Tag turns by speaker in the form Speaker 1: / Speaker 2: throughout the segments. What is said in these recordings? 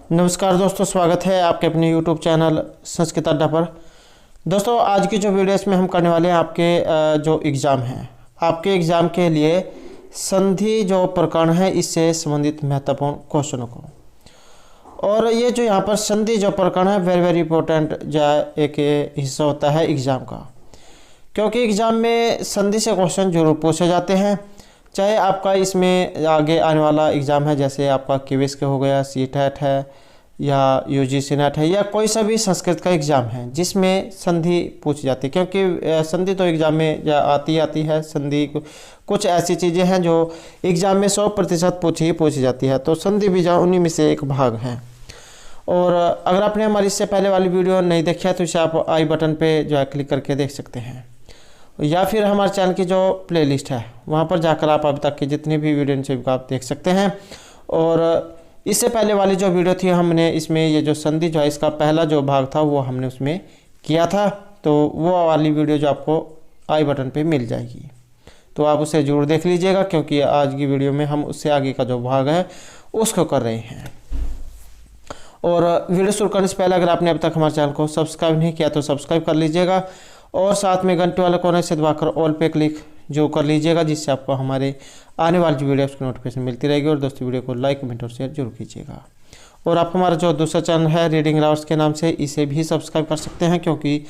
Speaker 1: नमस्कार दोस्तों, स्वागत है आपके अपने YouTube चैनल संस्कृत अड्डा पर। दोस्तों, आज की जो वीडियो इसमें हम करने वाले हैं आपके जो एग्ज़ाम है, आपके एग्ज़ाम के लिए संधि जो प्रकरण है इससे संबंधित महत्वपूर्ण क्वेश्चनों को। और ये जो यहाँ पर संधि जो प्रकरण है वेरी वेरी इंपॉर्टेंट जो एक हिस्सा होता है एग्ज़ाम का, क्योंकि एग्ज़ाम में संधि से क्वेश्चन जरूर पूछे जाते हैं। चाहे आपका इसमें आगे आने वाला एग्ज़ाम है, जैसे आपका केवीएस के हो गया, सीटेट है या यूजीसी नेट है, या कोई सा भी संस्कृत का एग्ज़ाम है जिसमें संधि पूछी जाती है। क्योंकि संधि तो एग्ज़ाम में आती है। संधि कुछ ऐसी चीज़ें हैं जो एग्ज़ाम में 100% पूछी जाती है, तो संधि भी जो उन्हीं में से एक भाग है। और अगर आपने हमारी इससे पहले वाली वीडियो नहीं देखी है तो इसे आप आई बटन पर जो है क्लिक करके देख सकते हैं, या फिर हमारे चैनल की जो प्लेलिस्ट है वहाँ पर जाकर आप अभी तक की जितनी भी वीडियो आप देख सकते हैं। और इससे पहले वाली जो वीडियो थी हमने इसमें ये जो संधि जो है इसका पहला जो भाग था वो हमने उसमें किया था, तो वो वाली वीडियो जो आपको आई बटन पे मिल जाएगी, तो आप उसे जरूर देख लीजिएगा, क्योंकि आज की वीडियो में हम उससे आगे का जो भाग है उसको कर रहे हैं। और वीडियो शुरू करने से पहले अगर आपने अब तक हमारे चैनल को सब्सक्राइब नहीं किया तो सब्सक्राइब कर लीजिएगा, और साथ में घंटे वाले कोने से दबाकर ऑल पे क्लिक जो कर लीजिएगा, जिससे आपको हमारे आने वाली जो वीडियोस की नोटिफिकेशन मिलती रहेगी। और दोस्तों, वीडियो को लाइक, कमेंट और शेयर जरूर कीजिएगा। और आप हमारा जो दूसरा चैनल है रीडिंग लवर्स के नाम से, इसे भी सब्सक्राइब कर सकते हैं, क्योंकि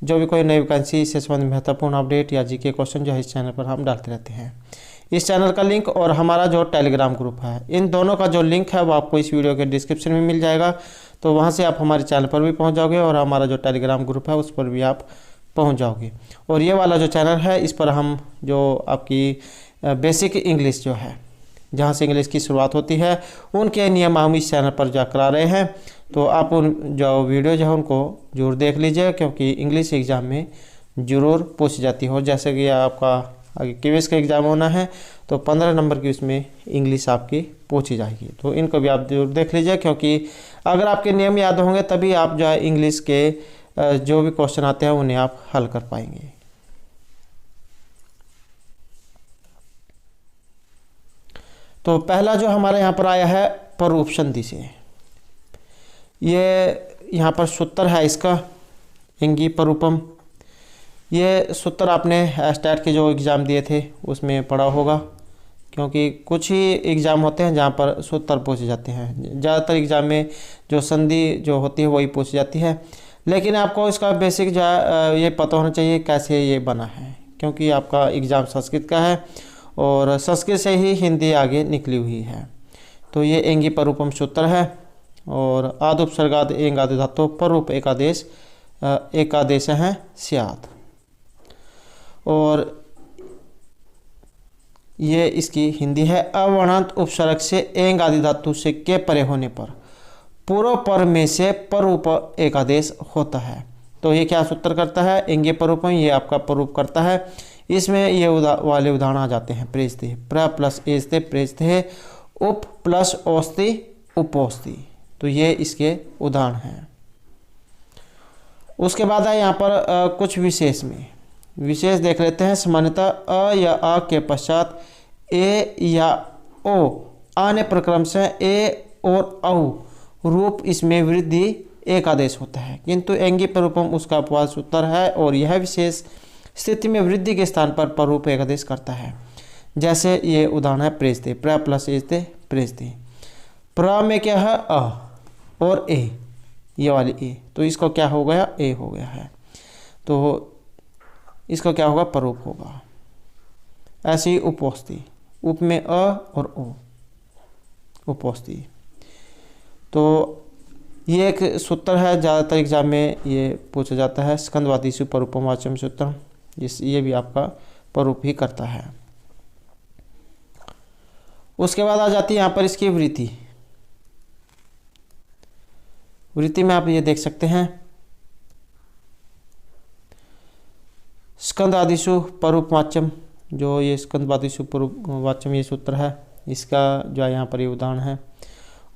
Speaker 1: जो भी कोई नई वैकेंसी इससे संबंधित महत्वपूर्ण अपडेट या जीके क्वेश्चन जो है इस चैनल पर हम डालते रहते हैं। इस चैनल का लिंक और हमारा जो टेलीग्राम ग्रुप है, इन दोनों का जो लिंक है वो आपको इस वीडियो के डिस्क्रिप्शन में मिल जाएगा, तो वहाँ से आप हमारे चैनल पर भी पहुँच जाओगे और हमारा जो टेलीग्राम ग्रुप है उस पर भी आप पहुंच जाओगे। और ये वाला जो चैनल है इस पर हम जो आपकी बेसिक इंग्लिश जो है, जहाँ से इंग्लिश की शुरुआत होती है, उनके नियम हम इस चैनल पर जा करा रहे हैं, तो आप उन जो वीडियो जो है उनको जरूर देख लीजिए, क्योंकि इंग्लिश एग्ज़ाम में ज़रूर पूछी जाती हो। जैसे कि आपका आगे केवीएस का एग्ज़ाम होना है तो 15 नंबर की उसमें इंग्लिश आपकी पूछी जाएगी, तो इनको भी आप जरूर देख लीजिए, क्योंकि अगर आपके नियम याद होंगे तभी आप जो है इंग्लिश के जो भी क्वेश्चन आते हैं उन्हें आप हल कर पाएंगे। तो पहला जो हमारे यहाँ पर आया है परूप संधि से, ये यहाँ पर सूत्र है इसका इंगी परूपम। ये सूत्र आपने स्टैट के जो एग्ज़ाम दिए थे उसमें पढ़ा होगा, क्योंकि कुछ ही एग्ज़ाम होते हैं जहाँ पर सूत्र पूछे जाते हैं। ज़्यादातर एग्ज़ाम में जो संधि जो होती है वही पूछी जाती है, लेकिन आपको इसका बेसिक जो है ये पता होना चाहिए कैसे ये बना है, क्योंकि आपका एग्ज़ाम संस्कृत का है और संस्कृत से ही हिंदी आगे निकली हुई है। तो ये एंगी परूपम सूत्र है, और आद उपसर्गाद एंग आदि धातु परूप एकादेश हैं स्यात्। और ये इसकी हिंदी है, अवर्णांत उपसर्ग से एंग आदि धातु से के परे होने पर पूर्व पर में से परूप एकादेश होता है। तो ये क्या सूत्र करता है, एंगे परूपम, ये आपका परूप करता है। इसमें ये वाले उदाहरण आ जाते हैं, प्रेस्ते प्र प्लस एस्ते प्रेस्ते, उप प्लस औस्ति उपोस्ति, तो ये इसके उदाहरण हैं। उसके बाद है यहाँ पर कुछ विशेष देख लेते हैं। सामान्यतः अ या आ के पश्चात ए या ओ आने प्रक्रम से ए और औ रूप इसमें वृद्धि एक आदेश होता है, किंतु एंगी परूपम उसका अपवाद सूत्र है, और यह विशेष स्थिति में वृद्धि के स्थान पर परूप एक आदेश करता है। जैसे ये उदाहरण है प्रेस्ते प्र प्लस एस्ते प्रेस्ते। प्र में क्या है अ और ए, ये वाली ए, तो इसको क्या हो गया ए हो गया है, तो इसको क्या होगा परूप होगा। ऐसे ही उपोस्ति, उप में अ और ओ उपोस्ति। तो ये एक सूत्र है, ज़्यादातर एग्जाम में ये पूछा जाता है, स्कंदवादिषु परूपम वाच्यम सूत्र, ये भी आपका परूप ही करता है। उसके बाद आ जाती है यहाँ पर इसकी वृत्ति में आप ये देख सकते हैं, स्कंदादिषु परूप वाच्यम, जो ये स्कंदवादिषु परूप वाच्यम ये सूत्र है, इसका जो है यहाँ पर ये उदाहरण है।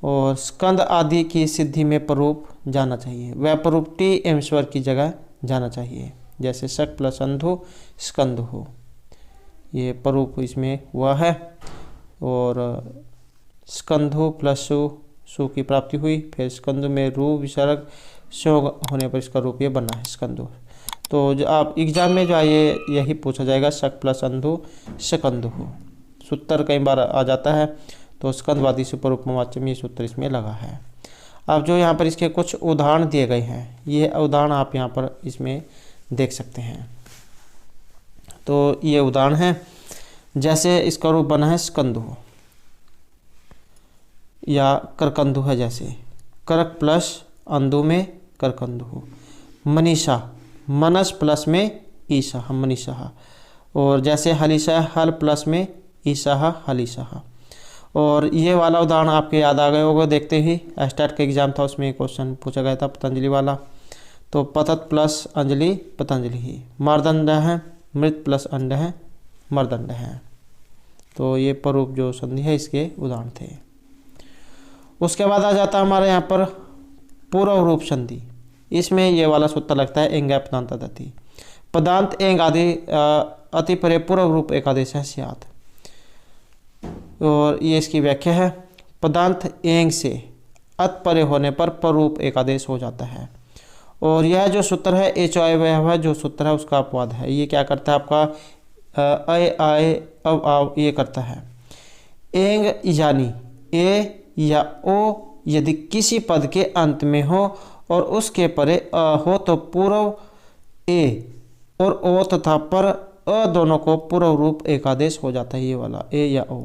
Speaker 1: और स्कंद आदि की सिद्धि में परूप जाना चाहिए, वह परूप टी एवं स्वर की जगह जाना चाहिए। जैसे शक प्लस अंधु स्कंद हो, ये परूप इसमें हुआ है। और स्कंधो प्लस सु की प्राप्ति हुई। फिर स्कंदु में रू विसर्ग स्यो होने पर इसका रूप ये बना है स्कंदु। तो जो आप एग्जाम में जो आइए यही पूछा जाएगा, शक प्लस अंधु शकंदु हो। सूत्र कई बार आ जाता है, तो स्कंदवादी सुपरूपवाच्यम ये सूत्र इसमें लगा है। अब जो यहाँ पर इसके कुछ उदाहरण दिए गए हैं, ये उदाहरण आप यहाँ पर इसमें देख सकते हैं। तो ये उदाहरण है, जैसे इसका रूप बना है स्कंदु या करकंदु है, जैसे करक प्लस अंधु में करकंदु हो। मनीषा मनस प्लस में ईशा मनीषा। और जैसे हलीशा हल प्लस में ईशा हलीशा। और ये वाला उदाहरण आपके याद आ गए होगा देखते ही, एस्टेट का एग्जाम था उसमें क्वेश्चन पूछा गया था पतंजलि वाला। तो पतत प्लस अंजलि पतंजलि ही। मारदंड है मृत प्लस अंड है मरदंड है। तो ये परूप जो संधि है इसके उदाहरण थे। उसके बाद आ जाता है हमारे यहाँ पर पूर्व रूप संधि। इसमें ये वाला सूत्र लगता है एंग पदांत अति। पदांत एंग आदि अति परे पूर्व रूप एकादेश है स्यात्। और ये इसकी व्याख्या है, पदांत एंग से अत परे होने पर पररूप एकादेश हो जाता है। और यह जो सूत्र है एच आय वह जो सूत्र है उसका अपवाद है। ये क्या करता है आपका अय आय अब आव ये करता है। एंग यानी ए या ओ यदि किसी पद के अंत में हो और उसके परे अ हो तो पूर्व ए और ओ तथा पर अ दोनों को पूर्व रूप एकादेश हो जाता है, ये वाला ए या ओ।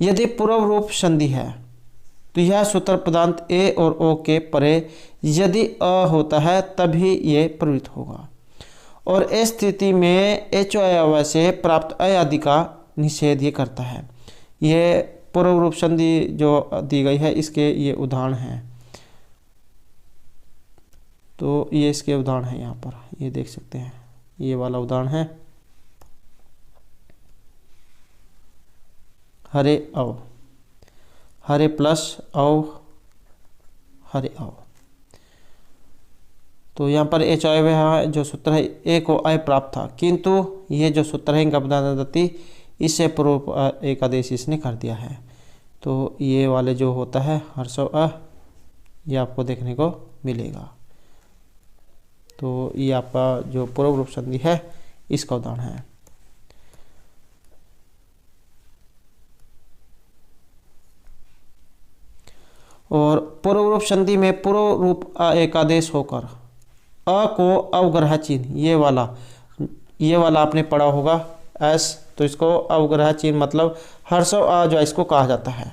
Speaker 1: यदि पूर्व रूप संधि है तो यह सूत्र पदांत ए और ओ के परे यदि अ होता है तभी ये प्रवृत्त होगा। और इस स्थिति में एच अय से प्राप्त अय आदि का निषेध ये करता है। ये पूर्व रूप संधि जो दी गई है इसके ये उदाहरण हैं। तो ये इसके उदाहरण हैं, यहाँ पर ये देख सकते हैं, ये वाला उदाहरण है हरे अव, हरे प्लस अव हरे अव। तो यहाँ पर एच आय जो सूत्र है ए को अय प्राप्त था, किंतु ये जो सूत्र है इनका पदांत इससे पूर्व एकादेश इसने कर दिया है। तो ये वाले जो होता है हर्षव अ ये आपको देखने को मिलेगा। तो ये आपका जो पूर्व रूप संधि है इसका उदाहरण है। और पूर्व रूप संधि में पूर्व रूप एकादेश होकर अ को अवग्रह चिन्ह ये वाला आपने पढ़ा होगा एस, तो इसको अवग्रह चिन्ह मतलब हर्षव अ जो इसको कहा जाता है,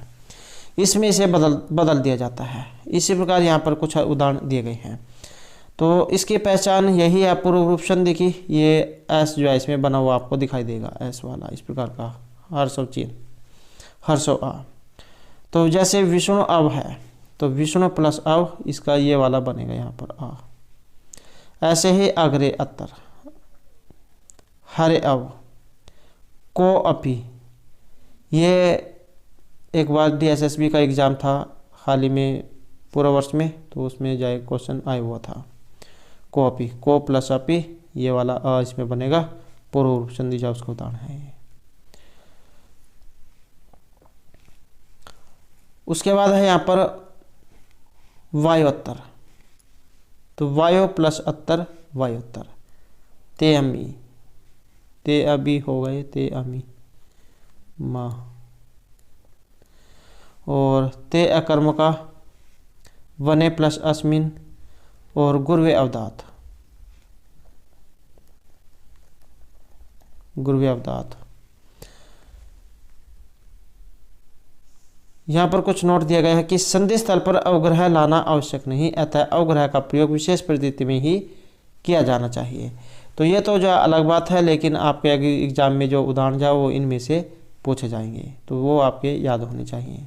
Speaker 1: इसमें इसे बदल दिया जाता है। इसी प्रकार यहाँ पर कुछ उदाहरण दिए गए हैं। तो इसकी पहचान यही है पूर्व रूप संधि की। ये एस जो है इसमें बना हुआ आपको दिखाई देगा, एस वाला इस प्रकार का हर्षव चिन्ह हर्षव अ। तो जैसे विष्णु अव है तो विष्णु प्लस अव इसका ये वाला बनेगा यहाँ पर अ। ऐसे ही अग्रे अत्तर हरे अव को अपी। ये एक बार DSSB का एग्ज़ाम था हाल ही में पूर्व वर्ष में, तो उसमें जाए क्वेश्चन आया हुआ था को अपी, को प्लस अपी ये वाला अ इसमें बनेगा पूर्व रूप संधि जो उसका उदाहरण है। उसके बाद है यहाँ पर वायोत्तर। तो वायो प्लस अत्तर वायोत्तर। ते अमी ते अभी हो गए ते अमी माँ। और ते अकर्म का वने प्लस अस्मिन और गुर्वे अवदात गुर्वे अवदात। यहाँ पर कुछ नोट दिया गया है कि संधि स्थल पर अवग्रह लाना आवश्यक नहीं, अतः अवग्रह का प्रयोग विशेष परिस्थिति में ही किया जाना चाहिए। तो ये तो जो अलग बात है, लेकिन आपके एग्जाम में जो उदाहरण जाए वो इनमें से पूछे जाएंगे, तो वो आपके याद होने चाहिए।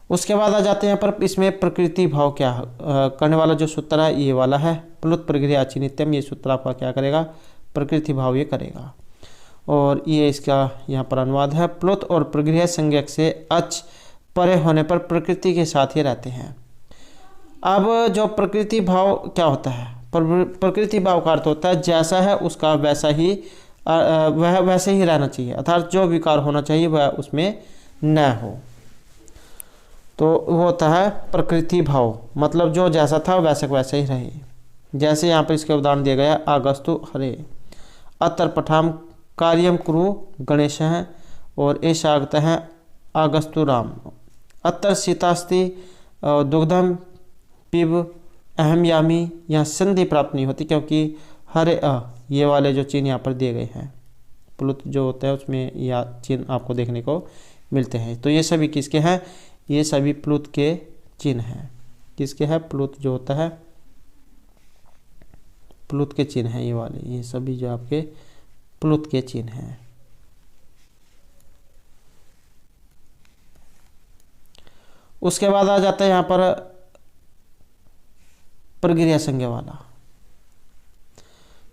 Speaker 1: उसके बाद आ जाते हैं पर इसमें प्रकृति भाव क्या करने वाला जो सूत्र है ये वाला है प्लुत प्रगृह अचिनित्यम। ये सूत्र आपका क्या करेगा, प्रकृति भाव ये करेगा। और ये इसका यहाँ पर अनुवाद है, प्लुत और प्रगृह संज्ञक से अच परे होने पर प्रकृति के साथ ही रहते हैं। अब जो प्रकृति भाव क्या होता है, प्रकृति भाव का अर्थ होता है जैसा है उसका वैसा ही वह वैसे ही रहना चाहिए, अर्थात जो विकार होना चाहिए वह उसमें न हो। तो वो होता है प्रकृति भाव, मतलब जो जैसा था वैसे वैसे ही रहे। जैसे यहाँ पर इसके उदाहरण दिए गए आगस्तु हरे, अतर पठाम कार्यम कुरु गणेश हैं, और ऐसा आगत है आगस्तु राम, अतर सीतास्ति दुग्धम पिब अहम यामी। यहाँ संधि प्राप्त नहीं होती क्योंकि हरे ये वाले जो चिन्ह यहाँ पर दिए गए हैं, प्लुत जो होता है उसमें या चिन्ह आपको देखने को मिलते हैं। तो ये सभी किसके हैं, ये सभी प्लुत के चिन्ह हैं। किसके हैं, प्लुत जो होता है प्लुत के चिन्ह हैं, ये वाले ये सभी जो आपके प्लुत के चिन्ह हैं। उसके बाद आ जाता है यहाँ पर प्रक्रिया संज्ञा वाला।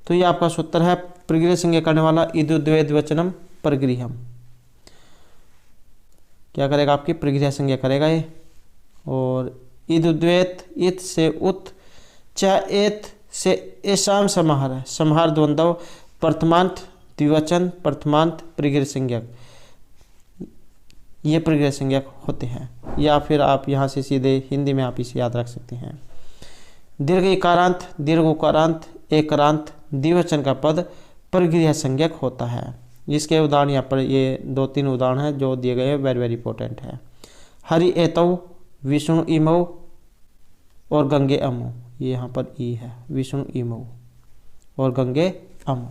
Speaker 1: तो ये आपका सूत्र है प्रक्रिया संज्ञा करने वाला इदु द्वैद्वचनम प्रगृहम। क्या करेगा, आपकी प्रक्रिया संज्ञा करेगा ये। और इदु द्वैत, इत से उत, च एत से एसाम समाहार है, समाहार द्वंद्व प्रथमांत द्विवचन प्रथमांत प्रक्रिया संज्ञक, ये प्रक्रिया संज्ञक होते हैं। या फिर आप यहाँ से सीधे हिंदी में आप इसे याद रख सकते हैं। दीर्घ इकारांत दीर्घ उकारांत एकरांत द्विवचन का पद प्रक्रिया संज्ञक होता है। इसके उदाहरण यहाँ पर ये 2-3 उदाहरण हैं जो दिए गए हैं, वेरी वेरी इंपॉर्टेंट है। हरि एतौ, विष्णु इमौ और गंगे अमो, ये यहाँ पर ई है, विष्णु इमौ और गंगे अमो।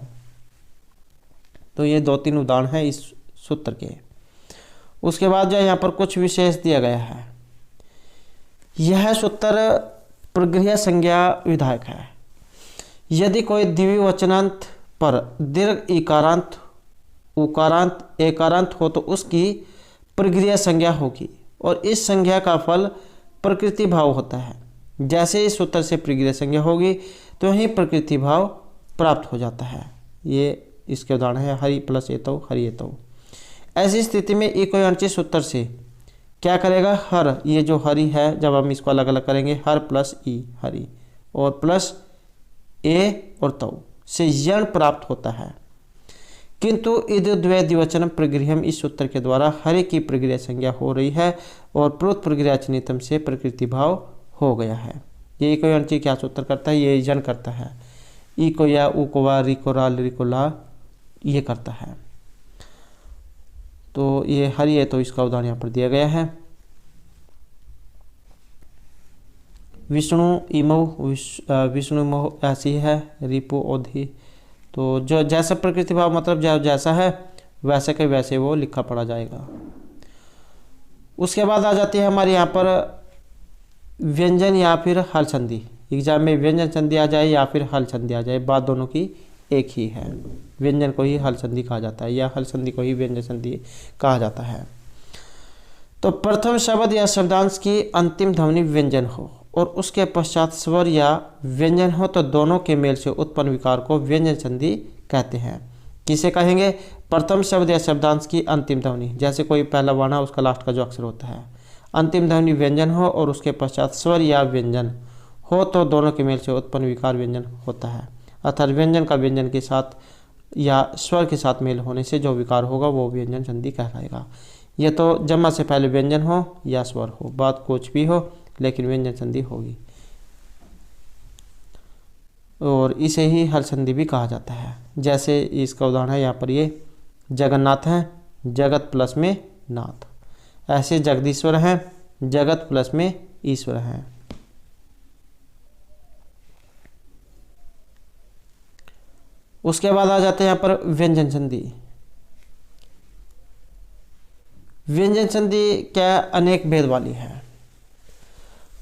Speaker 1: तो ये 2-3 उदाहरण हैं इस सूत्र के। उसके बाद जो यहाँ पर कुछ विशेष दिया गया है। यह सूत्र प्रक्रिया संज्ञा विधायक है। यदि कोई द्विवचनांत पर दीर्घ इकारांत उकारांत एकारांत हो तो उसकी प्रक्रिया संज्ञा होगी और इस संज्ञा का फल प्रकृति भाव होता है। जैसे इस सूत्र से प्रक्रिया संज्ञा होगी तो वहीं प्रकृति भाव प्राप्त हो जाता है। ये इसके उदाहरण है हरि प्लस एतौ हरि एतौ। ऐसी स्थिति में इकोयांची सूत्र से क्या करेगा, हर, ये जो हरि है जब हम इसको अलग अलग करेंगे, हर प्लस ई हरि और प्लस ए और तौ से यण प्राप्त होता है। किंतु इद द्वै द्विवचन प्रगृहम, इस सूत्र के द्वारा हरि की प्रक्रिया संज्ञा हो रही है और प्रोत प्रक्रिया चिन्हितम से प्रकृति भाव हो गया है। ये इकोयांची क्या सूत्र करता है, ये यण करता है। ई को या उ को वा री को रा ली को ला ये करता है। तो ये हरि है तो इसका उदाहरण यहाँ पर दिया गया है। विष्णु इमो विष्णु मोह ऐसी है, रिपु ओधि। तो जो जैसा प्रकृति भाव मतलब जैसा है वैसे के वैसे वो लिखा पड़ा जाएगा। उसके बाद आ जाती है हमारे यहाँ पर व्यंजन या फिर हल संधि। एग्जाम में व्यंजन संधि आ जाए या फिर हल संधि आ जाए, बात दोनों की एक ही है। व्यंजन को ही हल संधि कहा जाता है या हल संधि को ही व्यंजन संधि कहा जाता है। तो प्रथम शब्द या शब्दांश की अंतिम ध्वनि व्यंजन हो और उसके पश्चात स्वर या व्यंजन हो तो दोनों के मेल से उत्पन्न विकार को व्यंजन संधि कहते हैं। किसे कहेंगे, प्रथम शब्द या शब्दांश की अंतिम ध्वनि, जैसे कोई पहला वर्ण है उसका लास्ट का जो अक्षर होता है, अंतिम ध्वनि व्यंजन हो और उसके पश्चात स्वर या व्यंजन हो तो दोनों के मेल से उत्पन्न विकार व्यंजन होता है। अर्थात व्यंजन का व्यंजन के साथ या स्वर के साथ मेल होने से जो विकार होगा वो व्यंजन संधि कहलाएगा। ये तो जमा से पहले व्यंजन हो या स्वर हो, बात कुछ भी हो लेकिन व्यंजन संधि होगी और इसे ही हल संधि भी कहा जाता है। जैसे इसका उदाहरण है यहाँ पर ये जगन्नाथ हैं, जगत प्लस में नाथ। ऐसे जगदीश्वर हैं, जगत प्लस में ईश्वर हैं। उसके बाद आ जाते हैं यहाँ पर व्यंजन संधि। व्यंजन संधि क्या अनेक भेद वाली है।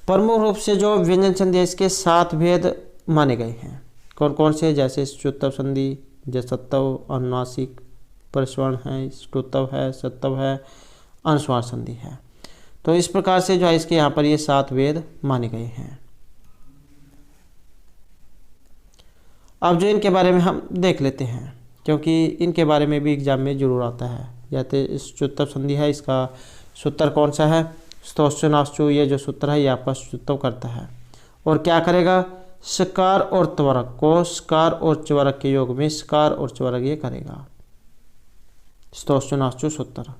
Speaker 1: प्रमुख रूप से जो व्यंजन संधि है इसके 7 भेद माने गए हैं। कौन कौन से, जैसे श्रुतव संधि, जसत्व, अनुनासिक, प्रस्वर्ण है, श्रुतव है, सत्व है, अनुस्वार संधि है। तो इस प्रकार से जो है इसके यहाँ पर ये 7 भेद माने गए हैं। अब जो इनके बारे में हम देख लेते हैं क्योंकि इनके बारे में भी एग्जाम में जरूर आता है। जैसे श्रुतव संधि है, इसका सूत्र कौन सा है, स्तोश्चनाश्चु, ये जो सूत्र है ये आपका श्रुतव करता है और क्या करेगा, सकार और त्वरक को सकार और च्वरक के योग में सकार और च्वरक ये करेगा। स्तोश्चनाश्चु सूत्र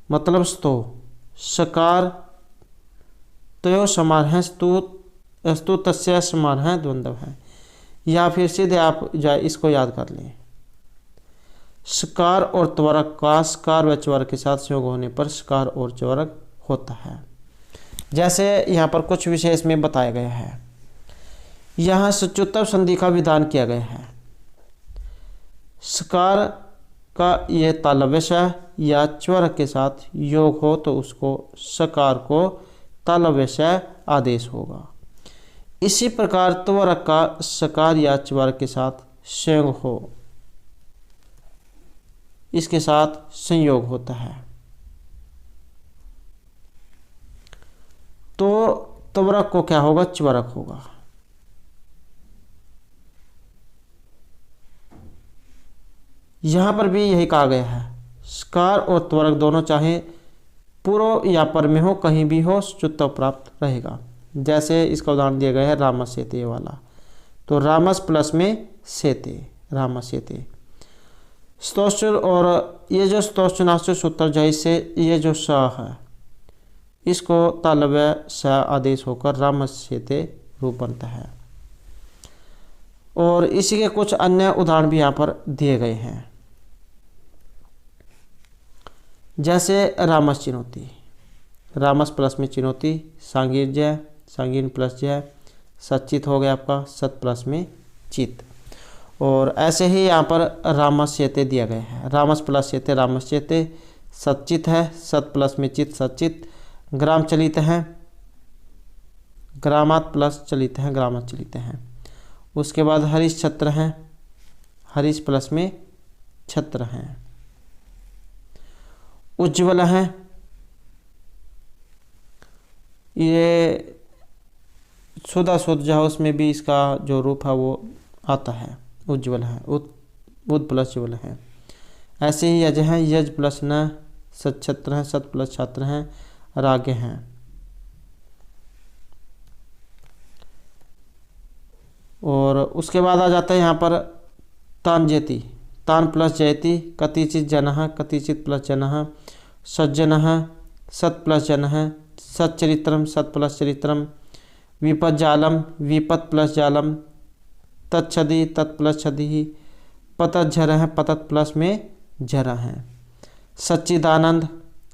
Speaker 1: मतलब स्तो सकार तयो समान है, स्तु तस्य समान है, द्वंद्व है। या फिर सीधे आप इसको याद कर लें, सकार और त्वरक का सकार व च्वरक के साथ संयोग होने पर सकार और च्वरक होता है। जैसे यहाँ पर कुछ विशेष में बताया गया है। यहाँ सच्युत्तर संधि का विधान किया गया है। सकार का ये तालव्य या च्वरक के साथ योग हो तो उसको सकार को तालव्य आदेश होगा। इसी प्रकार त्वरक का सकार या च्वरक के साथ संयोग हो, इसके साथ संयोग होता है तो त्वरक को क्या होगा, च्वरक होगा। यहां पर भी यही कहा गया है, सकार और त्वरक दोनों चाहे पूर्व या पर में हो, कहीं भी हो, च्युत्व प्राप्त रहेगा। जैसे इसका उदाहरण दिया गया है रामस सेते वाला, तो रामस प्लस में सेते, रामस सेते। स्तोत्र और ये जो स्तोत्रनाश्र सूत्र जय से ये जो स है इसको तालव्य स आदेश होकर रामस सेते रूप बनता है। और इसी के कुछ अन्य उदाहरण भी यहाँ पर दिए गए हैं। जैसे रामस चिनोती, रामस प्लस में चिनोती, सांगीन जय, सांगीन प्लस जय, सचित हो गया आपका, सत प्लस में चित। और ऐसे ही यहाँ पर रामस चेते दिया गया है, रामस प्लस चेते रामस चेते, सचित है, सत प्लस में चित सचित, ग्राम चलित है, ग्रामात प्लस चलित है, ग्रामात चलित है। उसके बाद हरीश छत्र हैं, हरीश प्लस में छत्र हैं। उज्ज्वल है, ये सुधा शुद्ध जहाँ उसमें भी इसका जो रूप है वो आता है, उज्ज्वल है, उद प्लस ज्वल है। ऐसे ही यज हैं, यज प्लस न, सच्छत्र हैं, सत प्लस छात्र हैं, रागे हैं। और उसके बाद आ जाता है यहाँ पर तान जेती, तान प्लस जयती, कतिचित जनः, कतिचित प्लस जनः, सज्जनः, सत प्लस जनः, सच्चरित्रम, सत प्लस चरित्रम, विपद जालम, विपत प्लस जालम, तत्छदि, तत् प्लस छदि, पतत झर है, पतत प्लस में झरा है। सच्चिदानंद,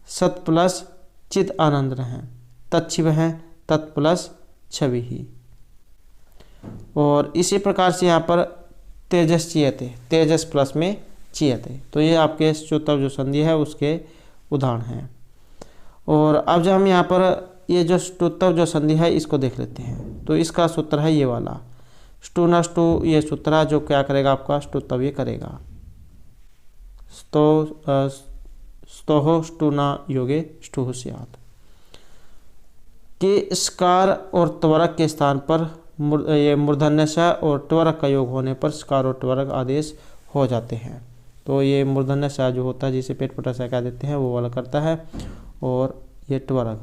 Speaker 1: सत प्लस चित आनंद है, तत्शिव है, तत् प्लस छवि ही। और इसी प्रकार से यहाँ पर तेजस चियते, तेजस प्लस में चियते। तो ये आपके च्युत्व जो संधि है उसके उदाहरण हैं। और अब जब हम यहाँ पर ये जो ष्टुत्व जो संधि है इसको देख लेते हैं, तो इसका सूत्र है ये वाला, ष्टुनष्टु, ये सूत्र है जो क्या करेगा आपका ष्टुत्व ये करेगा, स्तोहो ष्टुना योगे ष्टुः स्यात्। कि स्कार और त्वरक के स्थान पर ये मूर्धन्य स और त्वरक का योग होने पर स्कार और त्वरक आदेश हो जाते हैं। तो ये मूर्धन्य स जो होता है जिसे पेट पटा सा कह देते हैं वो वाला करता है, और ये त्वरक।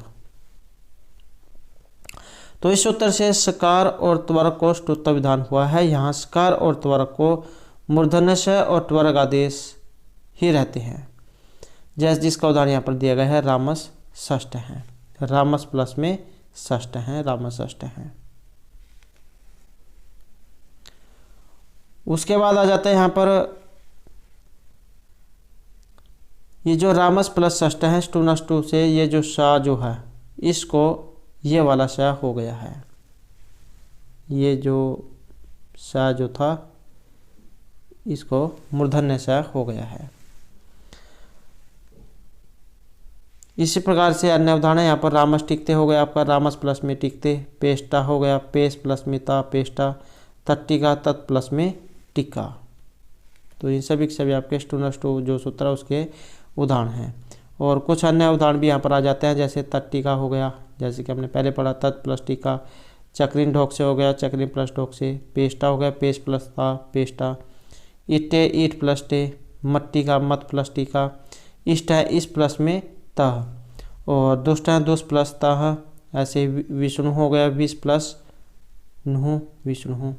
Speaker 1: तो इस सूत्र से सकार और त्वरक को ष्टुत्व विधान हुआ है। यहाँ सकार और त्वरक को मूर्धन्य स और त्वरक आदेश ही रहते हैं। जैसे जिसका उदाहरण यहाँ पर दिया गया है, रामस षष्ठ है, रामस प्लस में षष्ठ है, रामस षष्ठ है। उसके बाद आ जाता है यहाँ पर ये जो रामस प्लस षष्ठ है, ष्टुनष्टु से ये जो सा जो है इसको ये वाला सा हो गया है, ये जो सा जो था इसको मूर्धन्य सा हो गया है। इसी प्रकार से अन्य उदाहरण यहाँ पर रामस टिकते हो गया आपका, रामस प्लस में टिकते, पेष्टा हो गया, पेश प्लस में ता, पेष्टा, तट्टिका, तत् प्लस में टिक्का। तो इन सभी के सभी आपके ष्टुनष्टु जो सूत्र उसके उदाहरण हैं। और कुछ अन्य उदाहरण भी यहाँ पर आ जाते हैं, जैसे तट्टिका हो गया, जैसे कि हमने पहले पढ़ा, तत् प्लस टीका, चक्रीन ढोक से हो गया, चक्रीन प्लस ढोक से, पेष्टा हो गया, पेश प्लस था, पेष्टा, इट्टे, ईट प्लस टे, मट्टी का मत प्लस टीका, इष्ट है इस प्लस में तह, और दुष्ट है दुष्ट प्लस तह। ऐसे विष्णु हो गया, विष प्लस नुह, विष्णु।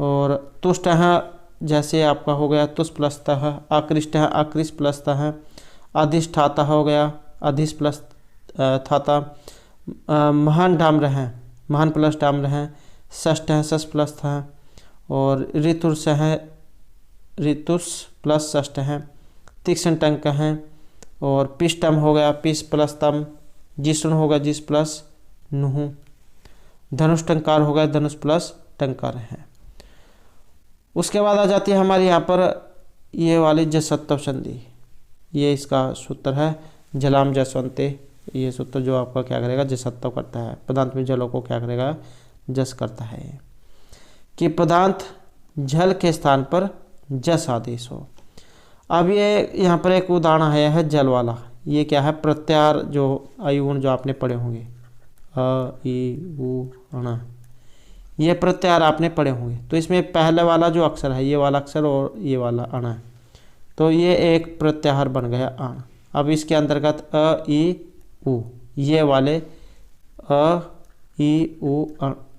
Speaker 1: और तुष्ट है जैसे आपका हो गया तुष प्लस तह, आकृष्ट है आकृष्ट प्लस तह, अधिष्ठाता हो गया, अधिस प्लस थाता। महान डाम्र हैं, महान प्लस डाम्र हैं। षष्ठ है, सस प्लस था। और ऋतुर्स है, ऋतुस प्लस षष्ठ हैं। तीक्ष्ण टंक हैं। और पिष्टम हो गया, पिस प्लस तम। जिष्णु हो गया, जिस प्लस नुहु। धनुष टंकार हो गया, धनुष प्लस टंकार है। उसके बाद आ जाती है हमारे यहाँ पर ये वाली जसत्व संधि। ये इसका सूत्र है जलाम जसवंते। ये सूत्र जो आपका क्या करेगा, जसत्व करता है। पदांत में जलों को क्या करेगा, जस करता है। कि पदांत झल के स्थान पर जस आदेश हो। अब ये यहाँ पर एक उदाहरण आया है जल वाला। ये क्या है, प्रत्याहार जो आयुण जो आपने पढ़े होंगे, अ ई उ अणा, ये प्रत्याहार आपने पढ़े होंगे। तो इसमें पहले वाला जो अक्षर है, ये वाला अक्षर और ये वाला अणा, तो ये एक प्रत्याहार बन गया अण। अब इसके अंतर्गत अ ई उ, ये वाले अ ई उ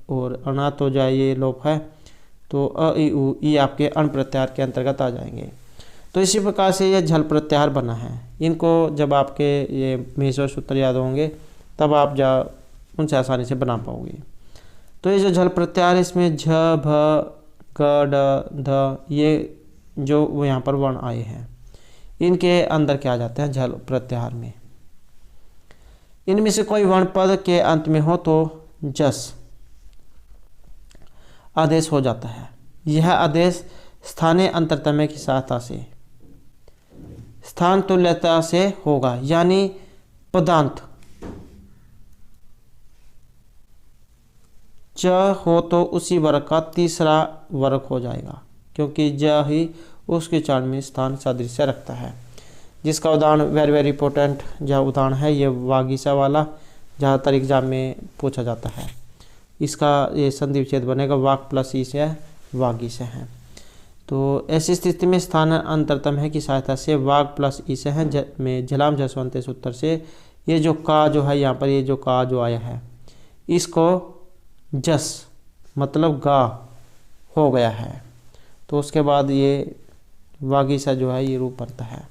Speaker 1: और अणा तो जाए ये लोप है, तो अ ई उ ये आपके अण प्रत्याहार के अंतर्गत आ जाएंगे। तो इसी प्रकार से ये झल प्रत्याहार बना है। इनको जब आपके ये महेश्वर सूत्र याद होंगे तब आप उनसे आसानी से बना पाओगे। तो ये जो झल प्रत्याहार है, इसमें झ भ ग ड ध, ये जो वो यहाँ पर वर्ण आए हैं, इनके अंदर क्या आ जाते हैं, झल प्रत्याहार में। इनमें से कोई वर्ण पद के अंत में हो तो जस आदेश हो जाता है। यह आदेश स्थानीय अंतरतम्य की सहायता से स्थान तुल्यता से होगा, यानी पदांत ज हो तो उसी वर्ग का तीसरा वर्ग हो जाएगा, क्योंकि ज ही उसके उच्चारण में स्थान सादृश्य रखता है। जिसका उदाहरण वेरी वेरी इंपॉर्टेंट जो उदाहरण है, ये वागीसा वाला, ज़्यादातर एग्जाम में पूछा जाता है। इसका ये संधि विच्छेद बनेगा वाक प्लस ई से वागी से है। तो ऐसी स्थिति में स्थान अंतरतम्य की सहायता से वाग प्लस ई से है में झलाम जसवंते सूत्र से ये जो का जो है यहाँ पर, ये जो का जो आया है, इसको जस मतलब गा हो गया है। तो उसके बाद ये वागीसा जो है ये रूप बनता है।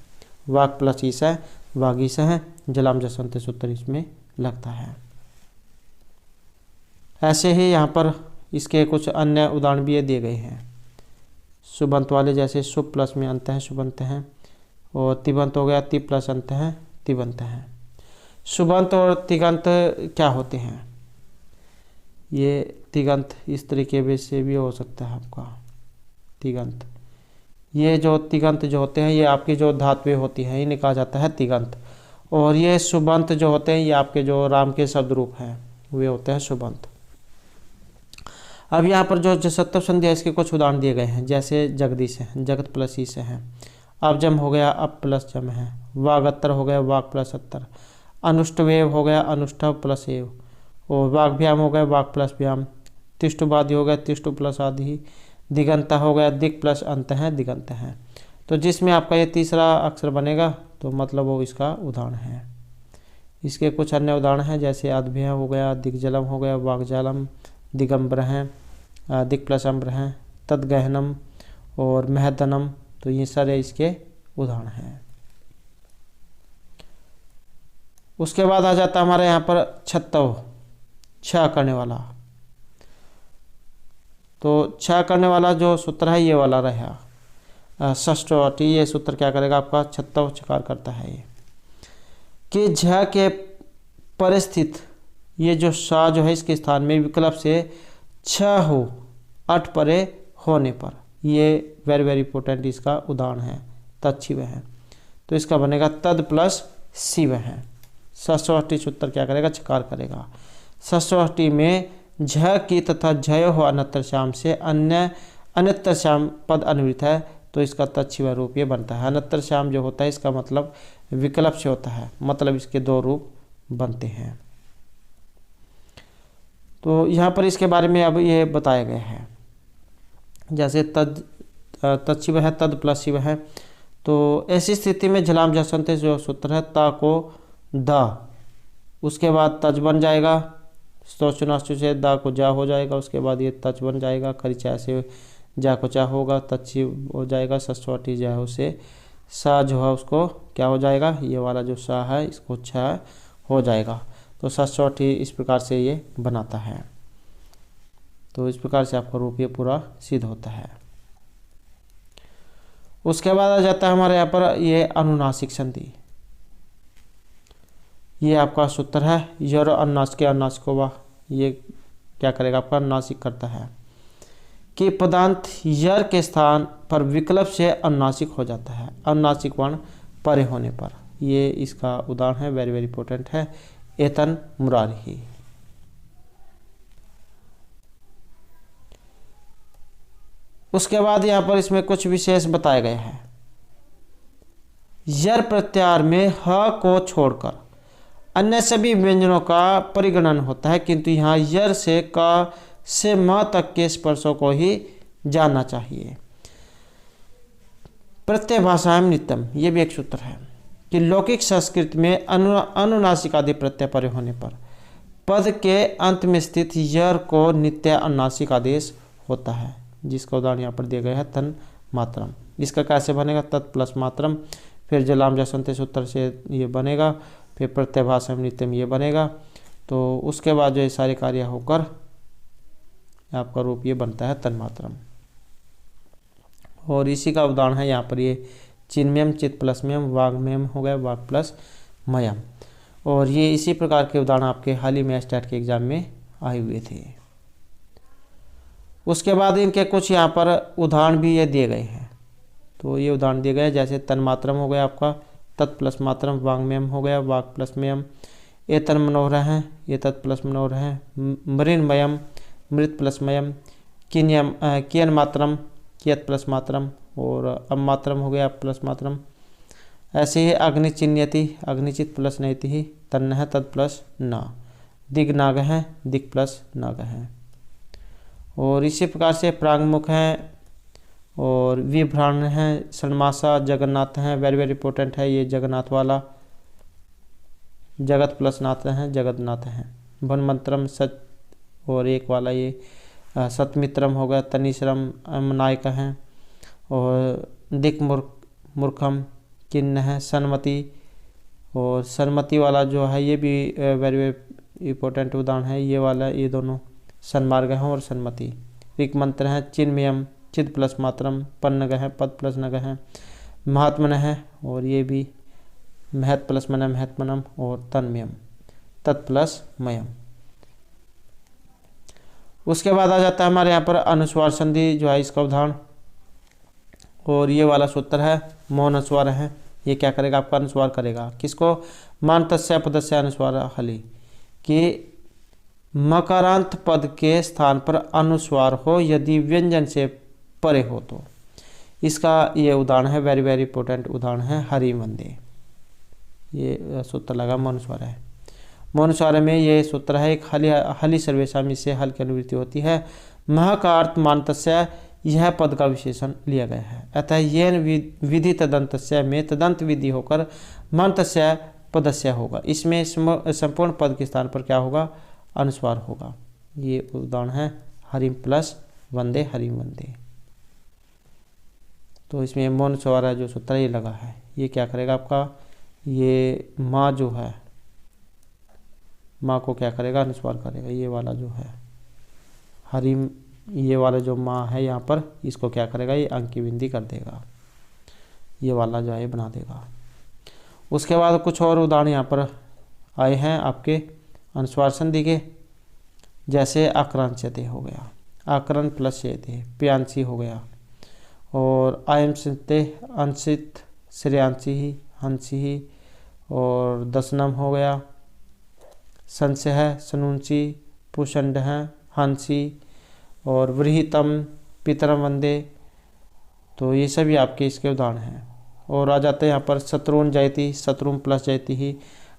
Speaker 1: वाक प्लस ई से वागीसा है, झलाम जसवंते सूत्र इसमें लगता है। ऐसे ही यहाँ पर इसके कुछ अन्य उदाहरण भी ये दिए गए हैं। सुबंत वाले, जैसे शुभ प्लस में अंत है शुभंत हैं, और तिबंत हो गया ति प्लस अंत है तिबंत हैं। सुबंत और तिगंत क्या होते हैं, ये तिगंत इस तरीके से भी हो सकता है आपका तिगंत। ये जो तिगंत जो होते हैं, ये आपकी जो धातुएं होती हैं, इन्हें कहा जाता है तिगंत। और ये सुबंत जो होते हैं, ये आपके जो राम के शब्द रूप हैं, वे होते हैं सुबंत। अब यहाँ पर जो जसत्व संधि है, इसके कुछ उदाहरण दिए गए हैं। जैसे जगदीश है, जगत प्लस ई से है। अबजम हो गया, अब प्लस जम है। वागत्तर हो गया, वाग प्लस अत्तर। अनुष्टवेव हो गया, अनुष्ठव प्लस एव। और वाग्भ्याम हो गया, वाग प्लस व्याम। तिष्टुवादि हो गया, तिष्टु प्लस आदि। दिगंता हो गया, दिग प्लस अंत है दिगंत है। तो जिसमें आपका ये तीसरा अक्षर बनेगा तो मतलब वो इसका उदाहरण है। इसके कुछ अन्य उदाहरण हैं, जैसे अद्भ्य हो गया, दिग्जलम हो गया, वाग्जालम, दिगंबर हैं, दिक् प्लस अम्र हैं, तदगहनम और महदनम। तो ये सारे इसके उदाहरण हैं। उसके बाद आ जाता हमारे यहाँ पर छत्तव, छ करने वाला। तो छ करने वाला जो सूत्र है ये वाला रहा षष्ठवटी। ये सूत्र क्या करेगा आपका, छत्तव छकार करता है ये कि झ के परिस्थित ये जो सा जो है इसके स्थान में विकल्प से छ हो अठ परे होने पर, ये वेरी वेरी इंपॉर्टेंट इसका उदाहरण है। तत्शिव है, तो इसका बनेगा तद प्लस शिव है। षष्ठी सूत्र क्या करेगा, छकार करेगा। षष्ठी में झ की तथा झय हो अनत्र श्याम से अन्य अनत्र श्याम पद अनुवृत है, तो इसका तत्शिव रूप ये बनता है। अनत्र श्याम जो होता है इसका मतलब विकल्प से होता है, मतलब इसके दो रूप बनते हैं। तो यहाँ पर इसके बारे में अब ये बताया गया है। जैसे तत्शिव है, तद प्लस शिव है। तो ऐसी स्थिति में झलाम जसवंत जो सूत्र है, ता को द, उसके बाद तज बन जाएगा। सोचनाशु से दा को जा हो जाएगा, उसके बाद ये तज बन जाएगा। खरीचा से जा को चा होगा, तत्शिव हो जाएगा। षष्ठी जा हो से सा जो है उसको क्या हो जाएगा, ये वाला जो स है इसको छ हो जाएगा। तो षष्ठी इस प्रकार से ये बनाता है। तो इस प्रकार से आपका रूप ये पूरा सिद्ध होता है। उसके बाद आ जाता है हमारे यहाँ पर ये अनुनासिक संधि। ये आपका सूत्र है यर अनुनासिक के अनुनासिक व, ये क्या करेगा आपका अनुनासिक करता है कि पदांत यर के स्थान पर विकल्प से अनुनासिक हो जाता है अनुनासिक वर्ण परे होने पर। ये इसका उदाहरण है, वेरी वेरी इंपॉर्टेंट है, एतन मुरारी। उसके बाद यहाँ पर इसमें कुछ विशेष बताए गए हैं। यर प्रत्याहार में ह को छोड़कर अन्य सभी व्यंजनों का परिगणन होता है, किंतु यहाँ यर से क से म तक के स्पर्शों को ही जानना चाहिए। प्रत्यय भाषाएं नित्यम, ये भी एक सूत्र है कि लौकिक संस्कृत में अनुनासिक आदि प्रत्यय परे होने पर पद के अंत में स्थित यर को नित्य अनुनासिक आदेश होता है, जिसका उदाहरण यहाँ पर दिया गया है तन मात्रम। इसका कैसे बनेगा, तत् प्लस मात्रम, फिर जलाम जसंते सूत्र से ये बनेगा, फिर प्रत्यय भाषा नित्यम ये बनेगा। तो उसके बाद जो ये सारे कार्य होकर आपका रूप ये बनता है तन्मात्रम। और इसी का उदाहरण है यहाँ पर ये चिन्मयम, चित प्लस मयम, वाग्मयम हो गया, वाग प्लस मयम। और ये इसी प्रकार के उदाहरण आपके हाल ही में स्टेट के एग्जाम में आए हुए थे। उसके बाद इनके कुछ यहाँ पर उदाहरण भी ये दिए गए हैं। तो ये उदाहरण दिए गए जैसे तन्मात्रम हो गया आपका, तत् प्लस मात्रम, वाग्मयम हो गया, वाग प्लस मयम, ये तन मनोहर है, ये तत् प्लस मनोहर है, मृन्मयम, मृत प्लस मयम, कियन मात्रम, कियत प्लस मात्रम, और अम मात्रम हो गया प्लस मात्रम। ऐसे ही अग्नि चिन्यति, अग्निचित प्लस नयति ही, तन्न है तद प्लस न, दिग नाग है, दिग प्लस नाग है। और इसी प्रकार से प्रांगमुख हैं और विभ्राण हैं, सन्मासा, जगन्नाथ हैं, वेरी वेरी इंपॉर्टेंट है ये जगन्नाथ वाला, जगत प्लस नाथ हैं, जगन्नाथ हैं। वनमंत्रम सच, और एक वाला ये सतमित्रम हो गया, तनिश्रम नायक हैं, और दिक मूर्खम किन्न है, सन्मति, और सन्मति वाला जो है ये भी वेरी वेरी इंपॉर्टेंट उदाहरण है ये वाला, ये दोनों सन्मार्ग हैं और सन्मति। ऋक मंत्र है चिन्मयम, चिद प्लस मात्रम, पन्नग है, पद प्लस नग है, महात्मन है, और ये भी महत प्लस मन, महत्मनम, और तन्मयम, तत् प्लस मयम। उसके बाद आ जाता है हमारे यहाँ पर अनुस्वार संधि जो है इसका उदाहरण, और ये वाला सूत्र है मौन अनुस्वार है। ये क्या करेगा आपका अनुस्वार करेगा किसको, मानतस्य पदस्य अनुस्वार हली, कि मकारांत पद के स्थान पर अनुस्वार हो यदि व्यंजन से परे हो तो। इसका ये उदाहरण है, वेरी वेरी इंपॉर्टेंट उदाहरण है हरि वंदे। ये सूत्र लगा मौनुस्वार है। मौनुस्वार में ये सूत्र है एक हली सर्वेशम, इससे हल की अनुवृत्ति होती है। मह का अर्थ मानतस्य, यह पद का विशेषण लिया गया है। अतः येन विधि तदंतस्य में तदंत विधि होकर मानतस्य पदस्य होगा। इसमें संपूर्ण पद के स्थान पर क्या होगा, अनुस्वार होगा। ये उदाहरण है हरिम प्लस वंदे, हरिम वंदे। तो इसमें मौन स्वर जो सूत्र ये लगा है, ये क्या करेगा आपका, ये माँ जो है, माँ को क्या करेगा, अनुस्वार करेगा। ये वाला जो है हरिम, ये वाला जो माँ है यहाँ पर, इसको क्या करेगा, ये अंक की बिंदी कर देगा। ये वाला जो है बना देगा। उसके बाद कुछ और उदाहरण यहाँ पर आए हैं आपके अनुस्वार संधि के, जैसे आक्रांचते हो गया, आकरण प्लस चेते, प्यांसी हो गया, और आयम सिंते अंशित, श्रेयांसी ही, हंसी ही, और दसनम हो गया, संशय है, सनुंसी, पुषंड है, हंसी, और वृहितम, पितरम वंदे। तो ये सभी आपके इसके उदाहरण हैं। और आ जाते हैं यहाँ पर शत्रुन जयति, शत्रुम प्लस जयति ही,